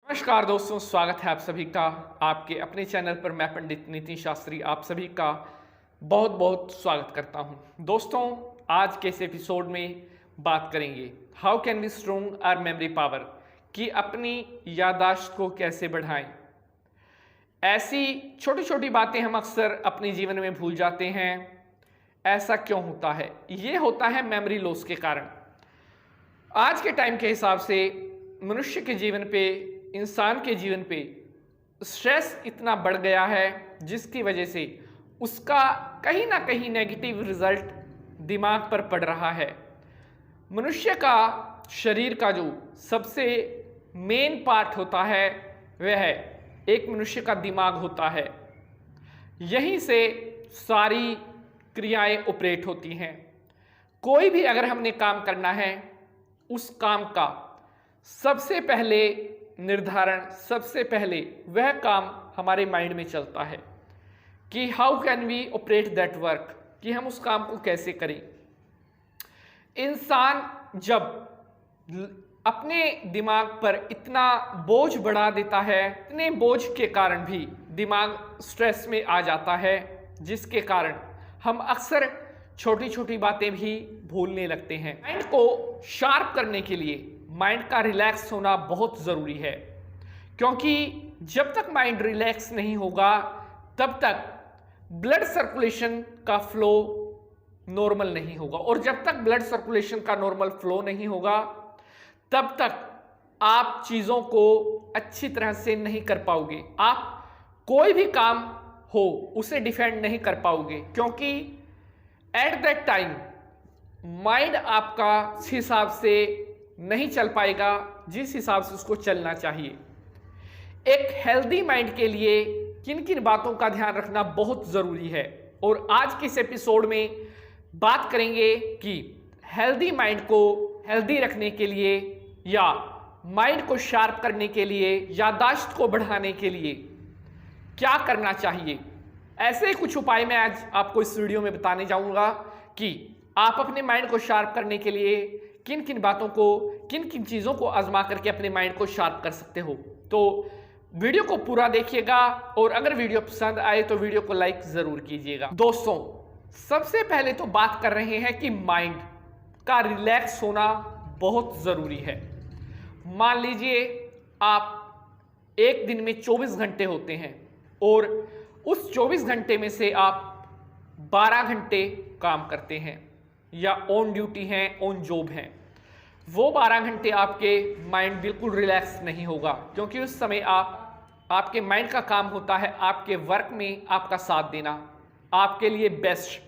नमस्कार दोस्तों, स्वागत है आप सभी का आपके अपने चैनल पर। मैं पंडित नितिन शास्त्री आप सभी का बहुत बहुत स्वागत करता हूं। दोस्तों, आज के इस एपिसोड में बात करेंगे how can we strong our memory power, कि अपनी याददाश्त को कैसे बढ़ाएं। ऐसी छोटी छोटी बातें हम अक्सर अपने जीवन में भूल जाते हैं। ऐसा क्यों होता है? ये होता है मेमोरी लॉस के कारण। आज के टाइम के हिसाब से मनुष्य के जीवन पे, इंसान के जीवन पे स्ट्रेस इतना बढ़ गया है जिसकी वजह से उसका कहीं ना कहीं नेगेटिव रिजल्ट दिमाग पर पड़ रहा है। मनुष्य का शरीर का जो सबसे मेन पार्ट होता है वह एक मनुष्य का दिमाग होता है। यहीं से सारी क्रियाएं ऑपरेट होती हैं। कोई भी अगर हमने काम करना है, उस काम का सबसे पहले निर्धारण, सबसे पहले वह काम हमारे माइंड में चलता है कि how can we operate that work, कि हम उस काम को कैसे करें। इंसान जब अपने दिमाग पर इतना बोझ बढ़ा देता है, इतने बोझ के कारण भी दिमाग स्ट्रेस में आ जाता है, जिसके कारण हम अक्सर छोटी छोटी बातें भी भूलने लगते हैं। माइंड को शार्प करने के लिए माइंड का रिलैक्स होना बहुत ज़रूरी है, क्योंकि जब तक माइंड रिलैक्स नहीं होगा तब तक ब्लड सर्कुलेशन का फ्लो नॉर्मल नहीं होगा, और जब तक ब्लड सर्कुलेशन का नॉर्मल फ्लो नहीं होगा तब तक आप चीज़ों को अच्छी तरह से नहीं कर पाओगे। आप कोई भी काम हो उसे डिफेंड नहीं कर पाओगे, क्योंकि एट दैट टाइम माइंड आपका इस हिसाब से नहीं चल पाएगा जिस हिसाब से उसको चलना चाहिए। एक हेल्दी माइंड के लिए किन किन बातों का ध्यान रखना बहुत ज़रूरी है, और आज के इस एपिसोड में बात करेंगे कि हेल्दी माइंड को हेल्दी रखने के लिए या माइंड को शार्प करने के लिए, याददाश्त को बढ़ाने के लिए क्या करना चाहिए। ऐसे कुछ उपाय मैं आज आपको इस वीडियो में बताने जाऊंगा कि आप अपने माइंड को शार्प करने के लिए किन किन बातों को, किन किन चीज़ों को आजमा करके अपने माइंड को शार्प कर सकते हो। तो वीडियो को पूरा देखिएगा, और अगर वीडियो पसंद आए तो वीडियो को लाइक ज़रूर कीजिएगा। दोस्तों, सबसे पहले तो बात कर रहे हैं कि माइंड का रिलैक्स होना बहुत ज़रूरी है। मान लीजिए आप एक दिन में 24 घंटे होते हैं, और उस 24 घंटे में से आप 12 घंटे काम करते हैं या ऑन ड्यूटी हैं, ऑन जॉब हैं। वो 12 घंटे आपके माइंड बिल्कुल रिलैक्स नहीं होगा, क्योंकि उस समय आपके माइंड का काम होता है आपके वर्क में आपका साथ देना, आपके लिए बेस्ट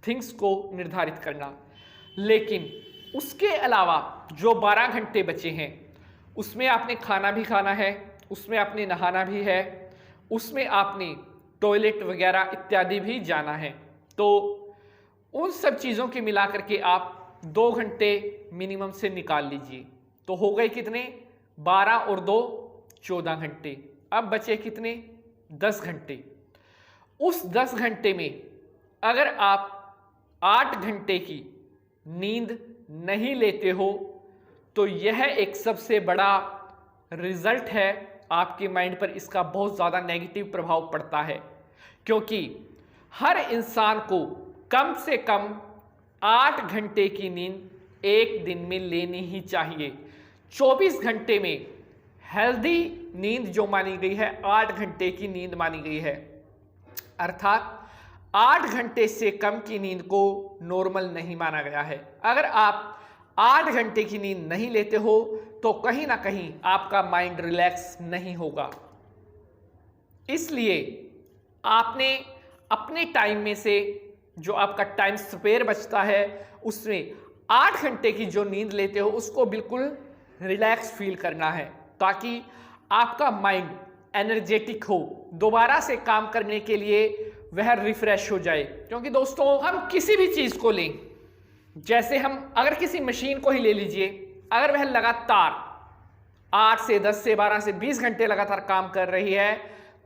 थिंग्स को निर्धारित करना। लेकिन उसके अलावा जो 12 घंटे बचे हैं उसमें आपने खाना भी खाना है, उसमें आपने नहाना भी है, उसमें आपने टॉयलेट वगैरह इत्यादि भी जाना है। तो उन सब चीज़ों के मिला करके आप 2 घंटे मिनिमम से निकाल लीजिए। तो हो गए कितने? 12 और 2 14 घंटे। अब बचे कितने? 10 घंटे। उस 10 घंटे में अगर आप 8 घंटे की नींद नहीं लेते हो तो यह एक सबसे बड़ा रिजल्ट है। आपके माइंड पर इसका बहुत ज़्यादा नेगेटिव प्रभाव पड़ता है, क्योंकि हर इंसान को कम से कम 8 घंटे की नींद एक दिन में लेनी ही चाहिए। 24 घंटे में हेल्दी नींद जो मानी गई है 8 घंटे की नींद मानी गई है, अर्थात 8 घंटे से कम की नींद को नॉर्मल नहीं माना गया है। अगर आप 8 घंटे की नींद नहीं लेते हो तो कहीं ना कहीं आपका माइंड रिलैक्स नहीं होगा। इसलिए आपने अपने टाइम में से जो आपका टाइम स्पेयर बचता है उसमें 8 घंटे की जो नींद लेते हो उसको बिल्कुल रिलैक्स फील करना है, ताकि आपका माइंड एनर्जेटिक हो, दोबारा से काम करने के लिए वह रिफ्रेश हो जाए। क्योंकि दोस्तों, हम किसी भी चीज़ को लें, जैसे हम अगर किसी मशीन को ही ले लीजिए, अगर वह लगातार 8 से 10 से 12 से 20 घंटे लगातार काम कर रही है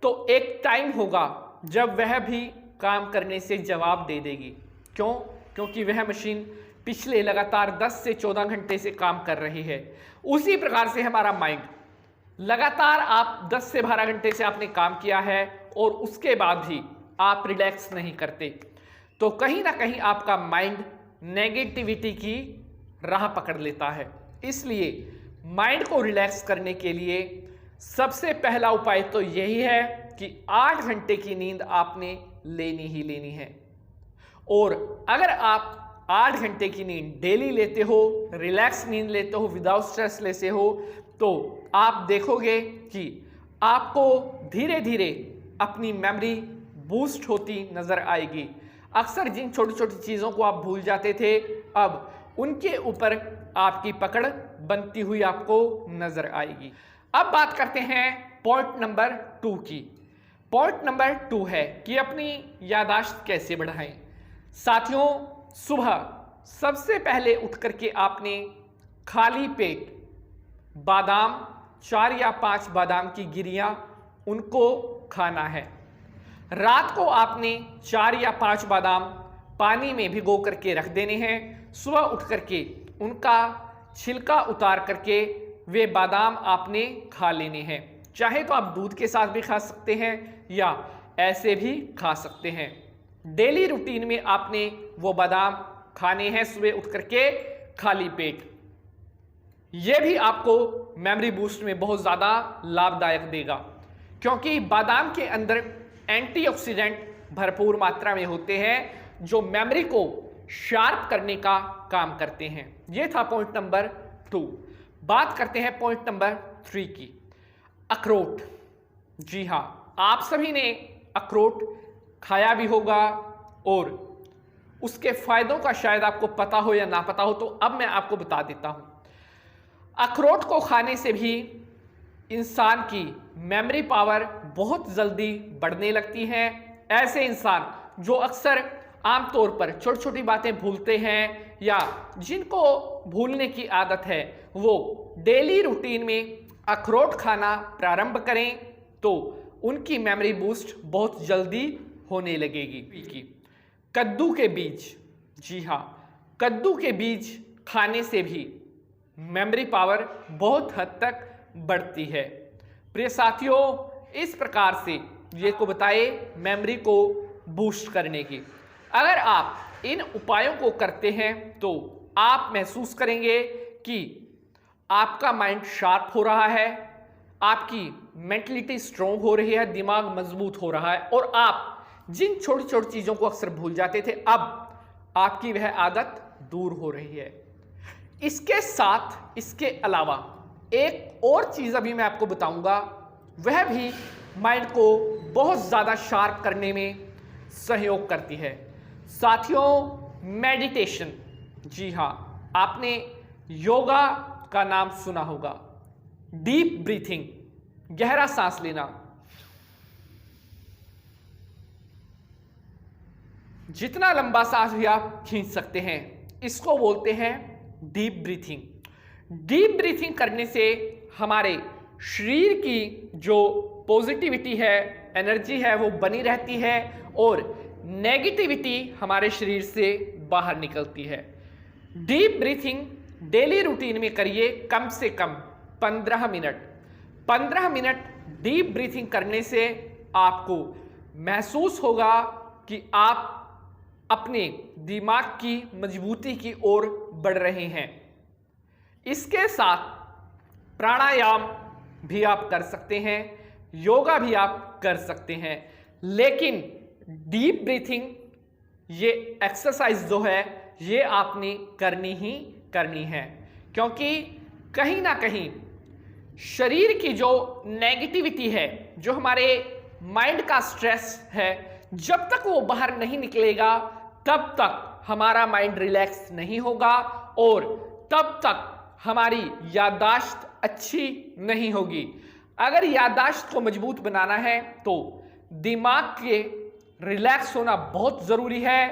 तो एक टाइम होगा जब वह भी काम करने से जवाब दे देगी। क्यों? क्योंकि वह मशीन पिछले लगातार 10 से 14 घंटे से काम कर रही है। उसी प्रकार से हमारा माइंड लगातार आप 10 से 12 घंटे से आपने काम किया है और उसके बाद भी आप रिलैक्स नहीं करते, तो कहीं ना कहीं आपका माइंड नेगेटिविटी की राह पकड़ लेता है। इसलिए माइंड को रिलैक्स करने के लिए सबसे पहला उपाय तो यही है कि 8 घंटे की नींद आपने लेनी ही लेनी है। और अगर आप 8 घंटे की नींद डेली लेते हो, रिलैक्स नींद लेते हो, विदाउट स्ट्रेस लेते हो, तो आप देखोगे कि आपको धीरे धीरे अपनी मेमोरी बूस्ट होती नजर आएगी। अक्सर जिन छोटी छोटी चीज़ों को आप भूल जाते थे, अब उनके ऊपर आपकी पकड़ बनती हुई आपको नजर आएगी। अब बात करते हैं पॉइंट नंबर 2 की। पॉइंट नंबर 2 है कि अपनी याददाश्त कैसे बढ़ाएं। साथियों, सुबह सबसे पहले उठ करके आपने खाली पेट बादाम, 4 या 5 बादाम की गिरियां, उनको खाना है। रात को आपने 4 या 5 बादाम पानी में भिगो करके रख देने हैं। सुबह उठ करके उनका छिलका उतार करके वे बादाम आपने खा लेने हैं। चाहे तो आप दूध के साथ भी खा सकते हैं या ऐसे भी खा सकते हैं। डेली रूटीन में आपने वो बादाम खाने हैं सुबह उठ करके खाली पेट। ये भी आपको मेमोरी बूस्ट में बहुत ज़्यादा लाभदायक देगा, क्योंकि बादाम के अंदर एंटीऑक्सीडेंट भरपूर मात्रा में होते हैं जो मेमोरी को शार्प करने का काम करते हैं। ये था पॉइंट नंबर 2। बात करते हैं पॉइंट नंबर 3 की, अखरोट। जी हाँ, आप सभी ने अखरोट खाया भी होगा और उसके फायदों का शायद आपको पता हो या ना पता हो, तो अब मैं आपको बता देता हूं। अखरोट को खाने से भी इंसान की मेमोरी पावर बहुत जल्दी बढ़ने लगती है। ऐसे इंसान जो अक्सर आमतौर पर छोटी छोटी बातें भूलते हैं या जिनको भूलने की आदत है, वो डेली रूटीन में अखरोट खाना प्रारंभ करें तो उनकी मेमोरी बूस्ट बहुत जल्दी होने लगेगी। कद्दू के बीज, जी हाँ, कद्दू के बीज खाने से भी मेमोरी पावर बहुत हद तक बढ़ती है। प्रिय साथियों, इस प्रकार से ये को बताए मेमोरी को बूस्ट करने की। अगर आप इन उपायों को करते हैं तो आप महसूस करेंगे कि आपका माइंड शार्प हो रहा है, आपकी मेंटलिटी स्ट्रोंग हो रही है, दिमाग मजबूत हो रहा है और आप जिन छोटी छोटी चीज़ों को अक्सर भूल जाते थे, अब आपकी वह आदत दूर हो रही है। इसके साथ, इसके अलावा एक और चीज़ अभी मैं आपको बताऊंगा, वह भी माइंड को बहुत ज़्यादा शार्प करने में सहयोग करती है। साथियों, मेडिटेशन। जी हाँ, आपने योगा का नाम सुना होगा। डीप ब्रीथिंग, गहरा सांस लेना। जितना लंबा सांस भी आप खींच सकते हैं, इसको बोलते हैं डीप ब्रीथिंग। डीप ब्रीथिंग करने से हमारे शरीर की जो पॉजिटिविटी है, एनर्जी है, वो बनी रहती है और नेगेटिविटी हमारे शरीर से बाहर निकलती है। डीप ब्रीथिंग डेली रूटीन में करिए, कम से कम 15 मिनट। 15 मिनट डीप ब्रीथिंग करने से आपको महसूस होगा कि आप अपने दिमाग की मजबूती की ओर बढ़ रहे हैं। इसके साथ प्राणायाम भी आप कर सकते हैं, योगा भी आप कर सकते हैं, लेकिन डीप ब्रीथिंग ये एक्सरसाइज जो है ये आपने करनी ही करनी है, क्योंकि कहीं ना कहीं शरीर की जो नेगेटिविटी है, जो हमारे माइंड का स्ट्रेस है, जब तक वो बाहर नहीं निकलेगा तब तक हमारा माइंड रिलैक्स नहीं होगा और तब तक हमारी याददाश्त अच्छी नहीं होगी। अगर याददाश्त को मजबूत बनाना है तो दिमाग के रिलैक्स होना बहुत ज़रूरी है।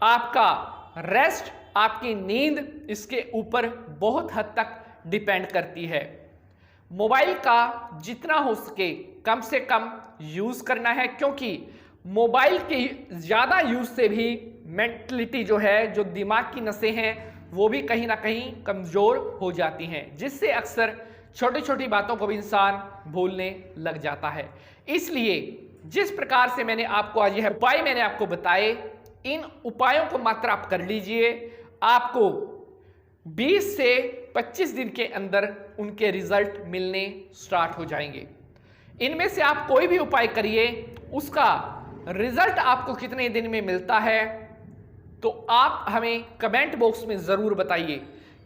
आपका रेस्ट, आपकी नींद इसके ऊपर बहुत हद तक डिपेंड करती है। मोबाइल का जितना हो सके कम से कम यूज़ करना है, क्योंकि मोबाइल के ज़्यादा यूज़ से भी मेंटलिटी जो है, जो दिमाग की नसें हैं, वो भी कहीं ना कहीं कमज़ोर हो जाती हैं, जिससे अक्सर छोटी छोटी बातों को भी इंसान भूलने लग जाता है। इसलिए जिस प्रकार से मैंने आपको आज यह उपाय मैंने आपको बताए, इन उपायों को मात्र आप कर लीजिए, आपको 20 से 25 दिन के अंदर उनके रिजल्ट मिलने स्टार्ट हो जाएंगे। इनमें से आप कोई भी उपाय करिए, उसका रिजल्ट आपको कितने दिन में मिलता है तो आप हमें कमेंट बॉक्स में ज़रूर बताइए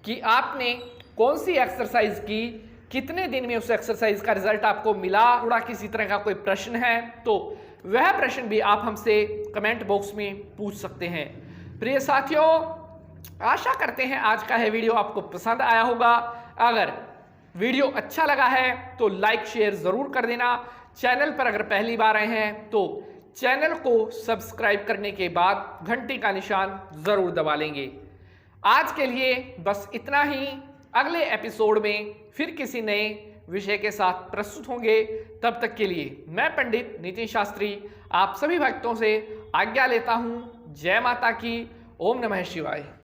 कि आपने कौन सी एक्सरसाइज की, कितने दिन में उस एक्सरसाइज का रिजल्ट आपको मिला। थोड़ा किसी तरह का कोई प्रश्न है तो वह प्रश्न भी आप हमसे कमेंट बॉक्स में पूछ सकते हैं। प्रिय साथियों, आशा करते हैं आज का यह वीडियो आपको पसंद आया होगा। अगर वीडियो अच्छा लगा है तो लाइक शेयर ज़रूर कर देना। चैनल पर अगर पहली बार आए हैं तो चैनल को सब्सक्राइब करने के बाद घंटी का निशान ज़रूर दबा लेंगे। आज के लिए बस इतना ही। अगले एपिसोड में फिर किसी नए विषय के साथ प्रस्तुत होंगे। तब तक के लिए मैं पंडित नितिन शास्त्री आप सभी भक्तों से आज्ञा लेता हूँ। जय माता की। ओम नमः शिवाय।